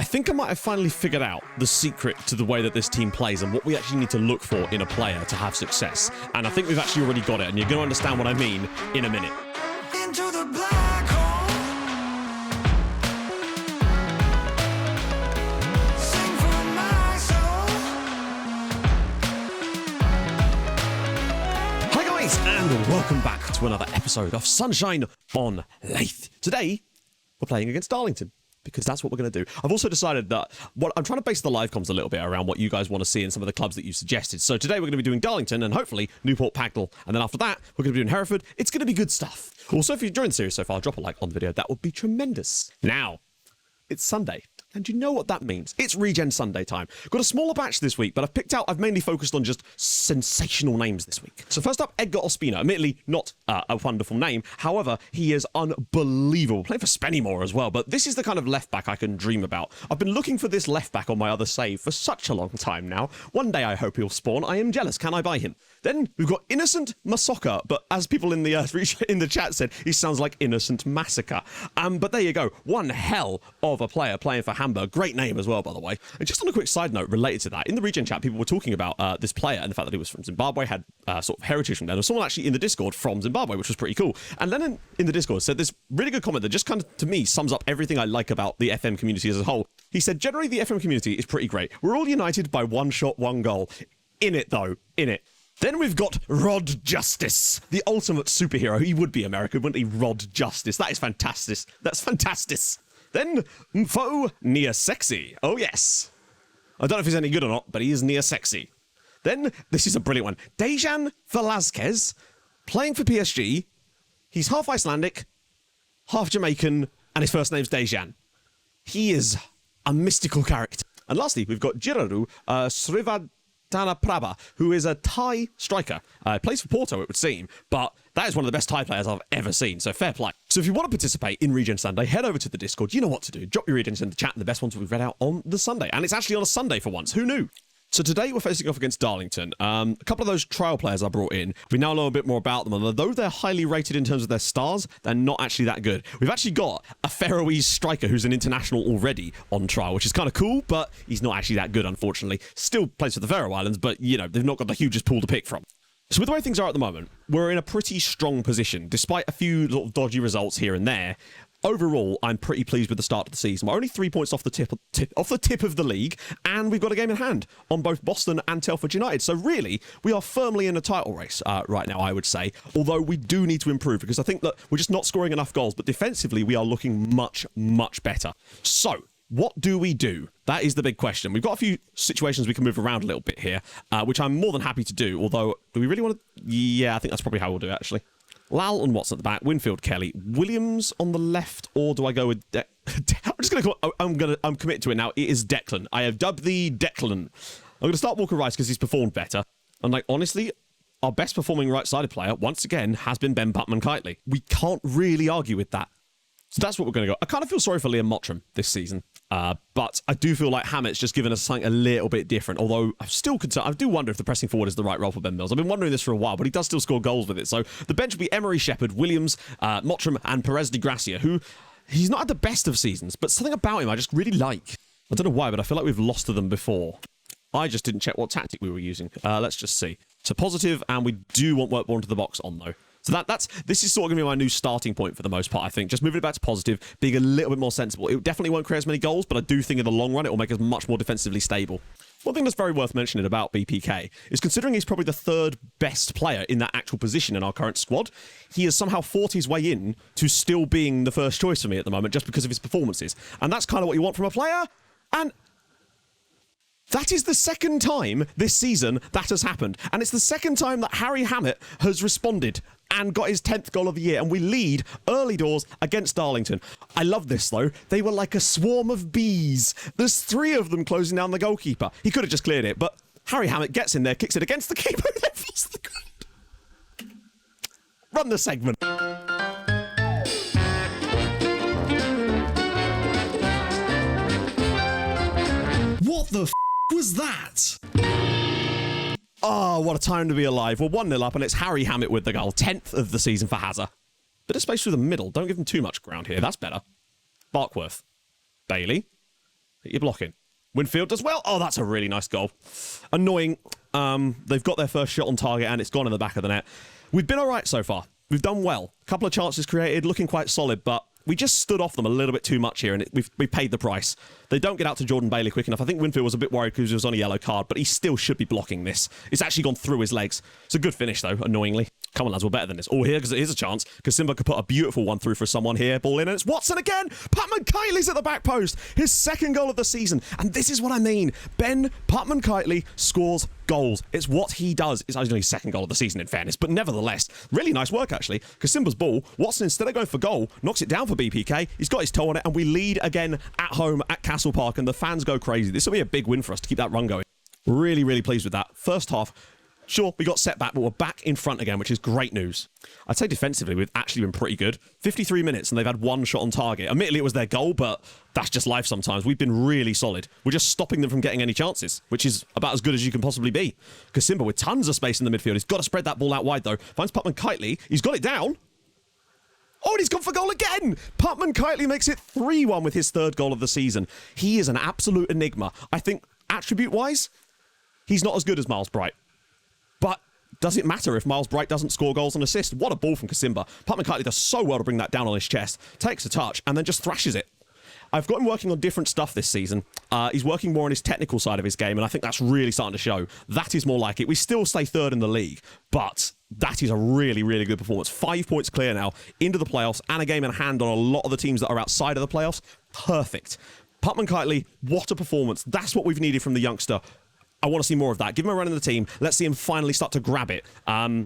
think I might have finally figured out the secret to the way that this team plays and what we actually need to look for in a player to have success. And I think we've actually already got it, and you're going to understand what I mean in a minute. Into the black hole. Sing for my soul. Hi guys, and welcome back to another episode of Sunshine on Leyth. Today, we're playing against Darlington, because that's what we're going to do. I've also decided that I'm trying to base the live comms a little bit around what you guys want to see in some of the clubs that you suggested. So today we're going to be doing Darlington and hopefully Newport Pagnell. And then after that, we're going to be doing Hereford. It's going to be good stuff. Also, if you're enjoying the series so far, drop a like on the video. That would be tremendous. Now, it's Sunday. And you know what that means. It's Regen Sunday time. Got a smaller batch this week, but I've mainly focused on just sensational names this week. So first up, Edgar Ospina. Admittedly, not a wonderful name. However, he is unbelievable. Playing for Spennymoor as well, but this is the kind of left back I can dream about. I've been looking for this left back on my other save for such a long time now. One day I hope he'll spawn. I am jealous. Can I buy him? Then we've got Innocent Massacre, but as people in the chat said, he sounds like Innocent Massacre. But there you go. One hell of a player playing for Hamburg. Great name as well, by the way. And just on a quick side note related to that, in the Regen chat, people were talking about this player and the fact that he was from Zimbabwe, had sort of heritage from there. There was someone actually in the Discord from Zimbabwe, which was pretty cool. And Lennon in the Discord said this really good comment that just kind of, to me, sums up everything I like about the FM community as a whole. He said, generally, the FM community is pretty great. We're all united by one shot, one goal. In it, though. In it. Then we've got Rod Justice, the ultimate superhero. He would be American, wouldn't he? Rod Justice. That is fantastic. That's fantastic. Then Mfo Near Sexy. Oh, yes. I don't know if he's any good or not, but he is near sexy. Then, this is a brilliant one. Dejan Velasquez, playing for PSG. He's half Icelandic, half Jamaican, and his first name's Dejan. He is a mystical character. And lastly, we've got Jiraru Srivadanaprabha, who is a Thai striker. Plays for Porto, it would seem, but that is one of the best Thai players I've ever seen, so fair play. So if you want to participate in Regen Sunday, head over to the Discord. You know what to do. Drop your Regens in the chat, and the best ones we've read out on the Sunday. And it's actually on a Sunday for once. Who knew? So today we're facing off against Darlington. A couple of those trial players I brought in, we now know a bit more about them, and although they're highly rated in terms of their stars, they're not actually that good. We've actually got a Faroese striker who's an international already on trial, which is kind of cool, but he's not actually that good, unfortunately. Still plays for the Faroe Islands, but, you know, they've not got the hugest pool to pick from. So with the way things are at the moment, we're in a pretty strong position, despite a few sort of dodgy results here and there. Overall, I'm pretty pleased with the start of the season. We're only 3 points off the tip of the league, and we've got a game in hand on both Boston and Telford United. So really, we are firmly in a title race right now, I would say. Although we do need to improve, because I think that we're just not scoring enough goals. But defensively, we are looking much, much better. So what do we do? That is the big question. We've got a few situations we can move around a little bit here, which I'm more than happy to do. Although, do we really want to? Yeah, I think that's probably how we'll do it, actually. Lal and Watson at the back, Winfield, Kelly, Williams on the left, or do I go with I'm just going to call I'm committed to it now. It is Declan. I have dubbed the Declan. I'm going to start Walker Rice because he's performed better. And like, honestly, our best performing right-sided player, once again, has been Ben Butman-Kitely. We can't really argue with that. So that's what we're going to go. I kind of feel sorry for Liam Mottram this season. But I do feel like Hammett's just given us something a little bit different. Although I'm still concerned. I do wonder if the pressing forward is the right role for Ben Mills. I've been wondering this for a while, but he does still score goals with it. So the bench will be Emery, Shepherd, Williams, Mottram, and Perez de Gracia, who he's not had the best of seasons, but something about him I just really like. I don't know why, but I feel like we've lost to them before. I just didn't check what tactic we were using. Let's just see. So positive, and we do want Whitport to the box on, though. So this is sort of going to be my new starting point for the most part, I think. Just moving it back to positive, being a little bit more sensible. It definitely won't create as many goals, but I do think in the long run it will make us much more defensively stable. One thing that's very worth mentioning about BPK is, considering he's probably the third best player in that actual position in our current squad, he has somehow fought his way in to still being the first choice for me at the moment just because of his performances. And that's kind of what you want from a player. And that is the second time this season that has happened. And it's the second time that Harry Hammett has responded and got his 10th goal of the year. And we lead early doors against Darlington. I love this, though. They were like a swarm of bees. There's 3 of them closing down the goalkeeper. He could have just cleared it, but Harry Hammett gets in there, kicks it against the keeper, and then falls to the ground. Run the segment. What the f*** was that? Oh, what a time to be alive. We're 1-0 up, and it's Harry Hammett with the goal. 10th of the season for Hazard. Bit of space through the middle. Don't give him too much ground here. That's better. Barkworth. Bailey. You're blocking. Winfield does well. Oh, that's a really nice goal. Annoying. They've got their first shot on target and it's gone in the back of the net. We've been all right so far. We've done well. A couple of chances created, looking quite solid, but we just stood off them a little bit too much here, and we've paid the price. They don't get out to Jordan Bailey quick enough. I think Winfield was a bit worried because he was on a yellow card, but he still should be blocking this. It's actually gone through his legs. It's a good finish, though, annoyingly. Come on, lads, we're better than this. Oh, here's a chance, because Simba could put a beautiful one through for someone here. Ball in, and it's Watson again. Putman-Kitely's at the back post. His second goal of the season. And this is what I mean. Ben Putman-Kitely scores goals. It's what he does. It's only his second goal of the season, in fairness, but nevertheless, really nice work, actually, because Simba's ball, Watson, instead of going for goal, knocks it down for BPK. He's got his toe on it, and we lead again at home at Castle Park, and the fans go crazy. This will be a big win for us to keep that run going. Really, really pleased with that. First half, sure, we got set back, but we're back in front again, which is great news. I'd say defensively, we've actually been pretty good. 53 minutes, and they've had one shot on target. Admittedly, it was their goal, but that's just life sometimes. We've been really solid. We're just stopping them from getting any chances, which is about as good as you can possibly be. Because Simba, with tons of space in the midfield, he's got to spread that ball out wide, though. Finds Putman-Kitely. He's got it down. Oh, and he's gone for goal again! Putman-Kitely makes it 3-1 with his third goal of the season. He is an absolute enigma. I think, attribute-wise, he's not as good as Miles Bright. But does it matter if Miles Bright doesn't score goals and assists? What a ball from Kasimba. Putman-Kitely does so well to bring that down on his chest, takes a touch, and then just thrashes it. I've got him working on different stuff this season. He's working more on his technical side of his game, and I think that's really starting to show. That is more like it. We still stay third in the league, but that is a really, really good performance. 5 points clear now, into the playoffs, and a game in hand on a lot of the teams that are outside of the playoffs. Perfect. Putman-Kitely, what a performance. That's what we've needed from the youngster. I want to see more of that. Give him a run in the team. Let's see him finally start to grab it.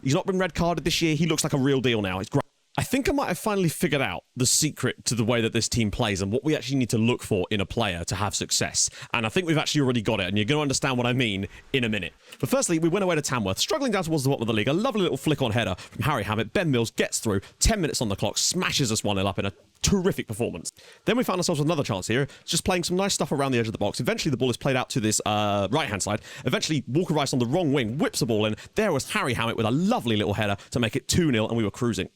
He's not been red carded this year. He looks like a real deal now. It's great. I think I might have finally figured out the secret to the way that this team plays and what we actually need to look for in a player to have success. And I think we've actually already got it, and you're going to understand what I mean in a minute. But firstly, we went away to Tamworth, struggling down towards the bottom of the league. A lovely little flick on header from Harry Hammett. Ben Mills gets through, 10 minutes on the clock, smashes us 1-0 up in a terrific performance. Then we found ourselves with another chance here, just playing some nice stuff around the edge of the box. Eventually, the ball is played out to this right-hand side. Eventually, Walker Rice on the wrong wing whips the ball in. There was Harry Hammett with a lovely little header to make it 2-0, and we were cruising.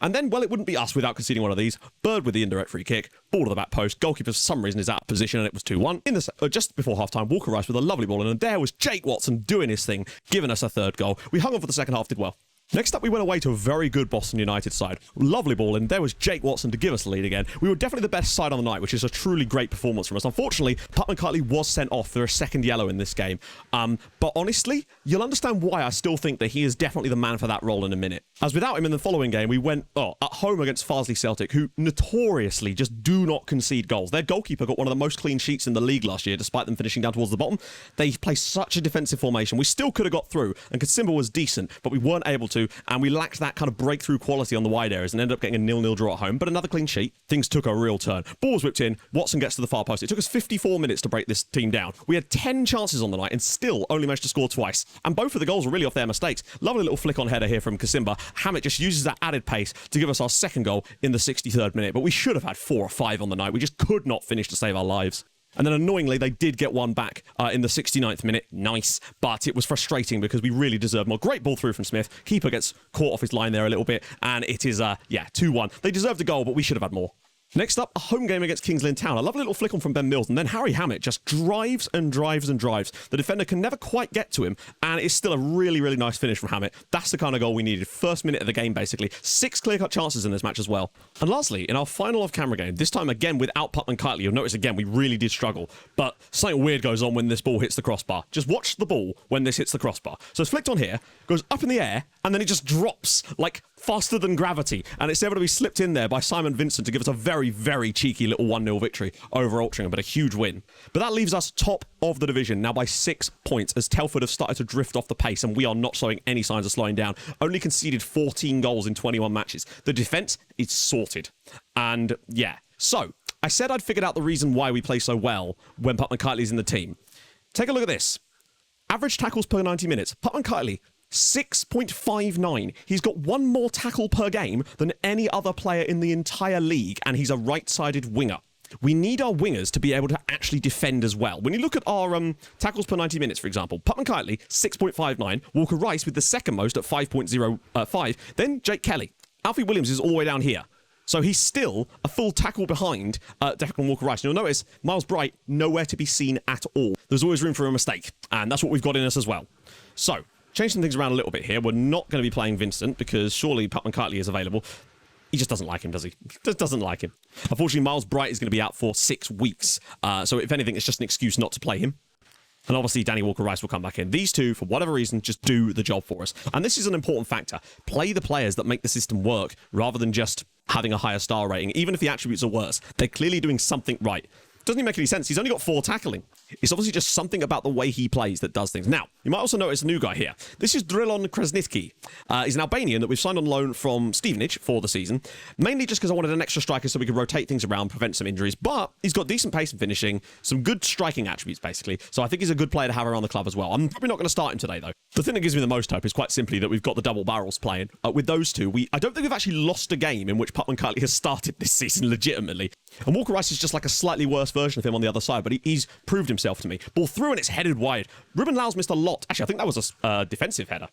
And then, well, it wouldn't be us without conceding one of these. Bird with the indirect free kick, ball to the back post. Goalkeeper, for some reason, is out of position, and it was 2-1. In the just before half-time, Walker Rice with a lovely ball, and there was Jake Watson doing his thing, giving us a third goal. We hung on for the second half, did well. Next up, we went away to a very good Boston United side. Lovely ball, and there was Jake Watson to give us the lead again. We were definitely the best side on the night, which is a truly great performance from us. Unfortunately, Putman-Kitely was sent off for a second yellow in this game. But honestly, you'll understand why I still think that he is definitely the man for that role in a minute. As without him in the following game, we went at home against Farsley Celtic, who notoriously just do not concede goals. Their goalkeeper got one of the most clean sheets in the league last year, despite them finishing down towards the bottom. They play such a defensive formation. We still could have got through, and Kasimba was decent, but we weren't able to, and we lacked that kind of breakthrough quality on the wide areas and ended up getting a 0-0 draw at home. But another clean sheet. Things took a real turn. Ball was whipped in. Watson gets to the far post. It took us 54 minutes to break this team down. We had 10 chances on the night and still only managed to score twice. And both of the goals were really off their mistakes. Lovely little flick on header here from Kasimba. Hammett just uses that added pace to give us our second goal in the 63rd minute. But we should have had 4 or 5 on the night. We just could not finish to save our lives. And then annoyingly, they did get one back in the 69th minute. Nice. But it was frustrating because we really deserved more. Great ball through from Smith. Keeper gets caught off his line there a little bit. And it is, 2-1. They deserved a goal, but we should have had more. Next up, a home game against Kings Lynn Town. A lovely little flick on from Ben Mills, and then Harry Hammett just drives and drives and drives. The defender can never quite get to him, and it's still a really, really nice finish from Hammett. That's the kind of goal we needed. First minute of the game, basically. 6 clear-cut chances in this match as well. And lastly, in our final off-camera game, this time again without Putman-Kitely, you'll notice again we really did struggle. But something weird goes on when this ball hits the crossbar. Just watch the ball when this hits the crossbar. So it's flicked on here, goes up in the air, and then it just drops, like, faster than gravity, and it's able to be slipped in there by Simon Vincent to give us a very, very cheeky little 1-0 victory over Altrincham, but a huge win. But that leaves us top of the division, now by 6 points, as Telford have started to drift off the pace, and we are not showing any signs of slowing down. Only conceded 14 goals in 21 matches. The defence is sorted. And, yeah. So, I said I'd figured out the reason why we play so well when Putman-Kitely's in the team. Take a look at this. Average tackles per 90 minutes. Putman-Kitely, 6.59. He's got one more tackle per game than any other player in the entire league, and he's a right-sided winger. We need our wingers to be able to actually defend as well. When you look at our tackles per 90 minutes, for example, Putman-Kitely, 6.59. Walker Rice with the second most at 5.05. Then Jake Kelly. Alfie Williams is all the way down here. So he's still a full tackle behind Declan Walker-Rice. You'll notice Miles Bright nowhere to be seen at all. There's always room for a mistake, and that's what we've got in us as well. So, change some things around a little bit here. We're not going to be playing Vincent because surely Putman-Kiteley is available. He just doesn't like him, does he? Just doesn't like him. Unfortunately, Miles Bright is going to be out for 6 weeks. So if anything, it's just an excuse not to play him. And obviously, Danny Walker-Rice will come back in. These two, for whatever reason, just do the job for us. And this is an important factor. Play the players that make the system work rather than just having a higher star rating. Even if the attributes are worse, they're clearly doing something right. Doesn't even make any sense. He's only got 4 tackling. It's obviously just something about the way he plays that does things. Now, you might also notice a new guy here. This is Drilon Krasnitsky. He's an Albanian that we've signed on loan from Stevenage for the season, mainly just because I wanted an extra striker so we could rotate things around, prevent some injuries, but he's got decent pace and finishing, some good striking attributes, basically, so I think he's a good player to have around the club as well. I'm probably not going to start him today, though. The thing that gives me the most hope is quite simply that we've got the double barrels playing. With those two, I don't think we've actually lost a game in which Putman-Kiteley has started this season legitimately. And Walker-Rice is just like a slightly worse version of him on the other side, but he's proved himself to me. Ball through and it's headed wide. Ruben Lau's missed a lot. Actually, I think that was a defensive header.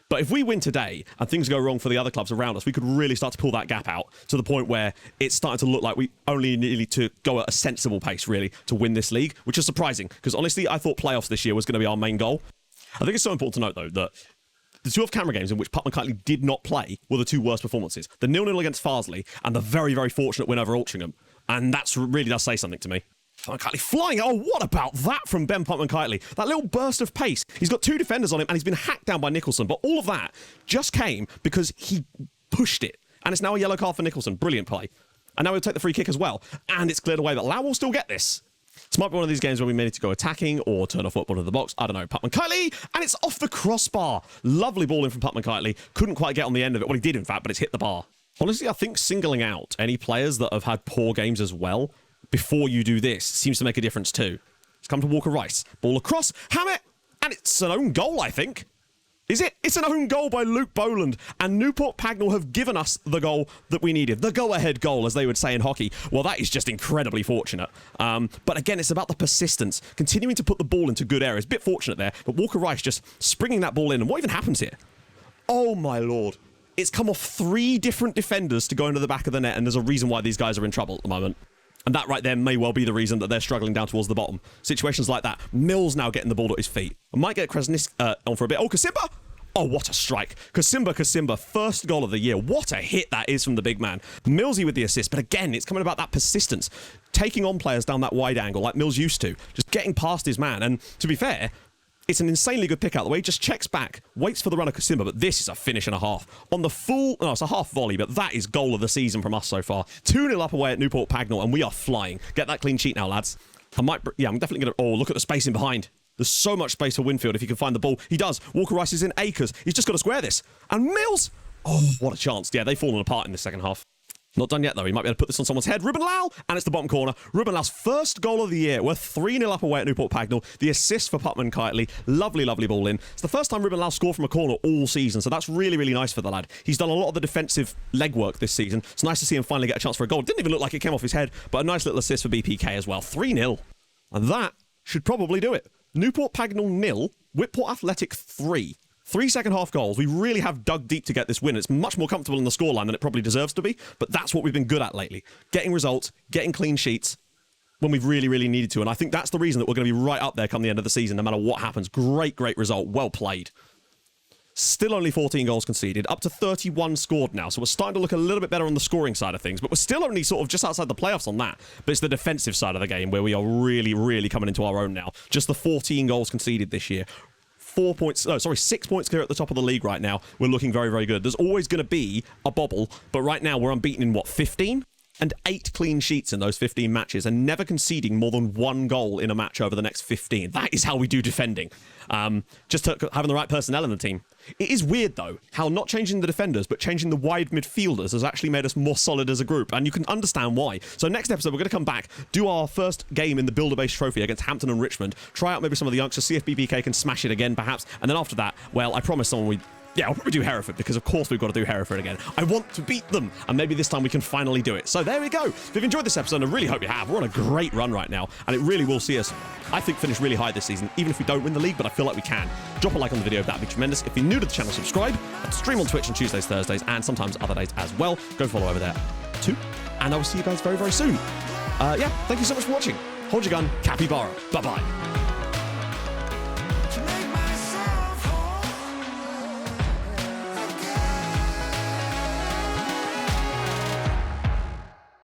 But if we win today and things go wrong for the other clubs around us, we could really start to pull that gap out to the point where it's starting to look like we only need to go at a sensible pace, really, to win this league, which is surprising because honestly, I thought playoffs this year was going to be our main goal. I think it's so important to note, though, that the 2 off-camera games in which Putman-Kiteley did not play were the 2 worst performances. The 0-0 against Farsley and the very, very fortunate win over Altrincham. And that's really does say something to me. Putman-Kiteley flying. Oh, what about that from Ben Putman-Kiteley? That little burst of pace. He's got 2 defenders on him and he's been hacked down by Nicholson. But all of that just came because he pushed it. And it's now a yellow card for Nicholson. Brilliant play. And now we'll take the free kick as well. And it's cleared away. But Lau will still get this. This might be one of these games where we may need to go attacking or turn a football to the box. I don't know. Putman-Kiteley, and it's off the crossbar. Lovely ball in from Putman-Kiteley. Couldn't quite get on the end of it. Well, he did, in fact, but it's hit the bar. Honestly, I think singling out any players that have had poor games as well before you do this seems to make a difference too. It's come to Walker-Rice. Ball across. Hammer, and it's an own goal, I think. Is it? It's an own goal by Luke Boland. And Newport Pagnell have given us the goal that we needed. The go-ahead goal, as they would say in hockey. Well, that is just incredibly fortunate. But again, it's about the persistence. Continuing to put the ball into good areas. Bit fortunate there. But Walker-Rice just springing that ball in. And what even happens here? Oh, my Lord. It's come off 3 different defenders to go into the back of the net. And there's a reason why these guys are in trouble at the moment. And that right there may well be the reason that they're struggling down towards the bottom. Situations like that. Mills now getting the ball at his feet. I might get Krasnitsky on for a bit. Oh, Kasimba! Oh, what a strike. Kasimba, first goal of the year. What a hit that is from the big man. Millsy with the assist, but again, it's coming about that persistence. Taking on players down that wide angle like Mills used to. Just getting past his man. And to be fair, it's an insanely good pick out the way. He just checks back, waits for the run of Kasimba, but this is a finish and a half. On the full, no, it's a half volley, but that is goal of the season from us so far. 2-0 up away at Newport Pagnell, and we are flying. Get that clean sheet now, lads. I'm definitely going to, oh, look at the space in behind. There's so much space for Winfield if he can find the ball. He does. Walker-Rice is in acres. He's just got to square this. And Mills, oh, what a chance. Yeah, they've fallen apart in the second half. Not done yet, though. He might be able to put this on someone's head. Ruben Lau, and it's the bottom corner. Ruben Lau's first goal of the year. We're 3-0 up away at Newport Pagnell. The assist for Putman-Kiteley. Lovely, lovely ball in. It's the first time Ruben Lau scored from a corner all season, so that's really, really nice for the lad. He's done a lot of the defensive legwork this season. It's nice to see him finally get a chance for a goal. It didn't even look like it came off his head, but a nice little assist for BPK as well. 3-0. And that should probably do it. Newport Pagnell 0, Whitport Athletic 3. 3 second half goals. We really have dug deep to get this win. It's much more comfortable in the scoreline than it probably deserves to be, but that's what we've been good at lately. Getting results, getting clean sheets when we've really, really needed to. And I think that's the reason that we're going to be right up there come the end of the season, no matter what happens. Great, great result. Well played. Still only 14 goals conceded, up to 31 scored now. So we're starting to look a little bit better on the scoring side of things, but we're still only sort of just outside the playoffs on that. But it's the defensive side of the game where we are really, really coming into our own now. Just the 14 goals conceded this year. 6 points clear at the top of the league right now. We're looking very, very good. There's always going to be a bobble, but right now we're unbeaten in 15? And 8 clean sheets in those 15 matches and never conceding more than 1 goal in a match over the next 15. That is how we do defending. Just having the right personnel in the team. It is weird, though, how not changing the defenders, but changing the wide midfielders has actually made us more solid as a group, and you can understand why. So next episode, we're going to come back, do our first game in the Builder-Based Trophy against Hampton and Richmond, try out maybe some of the youngsters, see if BBK can smash it again, perhaps, and then after that, well, I promise someone I'll probably do Hereford, because of course we've got to do Hereford again. I want to beat them, and maybe this time we can finally do it. So there we go. If you've enjoyed this episode, I really hope you have. We're on a great run right now, and it really will see us, I think, finish really high this season, even if we don't win the league, but I feel like we can. Drop a like on the video, that'd be tremendous. If you're new to the channel, subscribe. I stream on Twitch on Tuesdays, Thursdays, and sometimes other days as well. Go follow over there. 2. And I will see you guys very, very soon. Yeah, thank you so much for watching. Hold your gun, capybara. Bye-bye.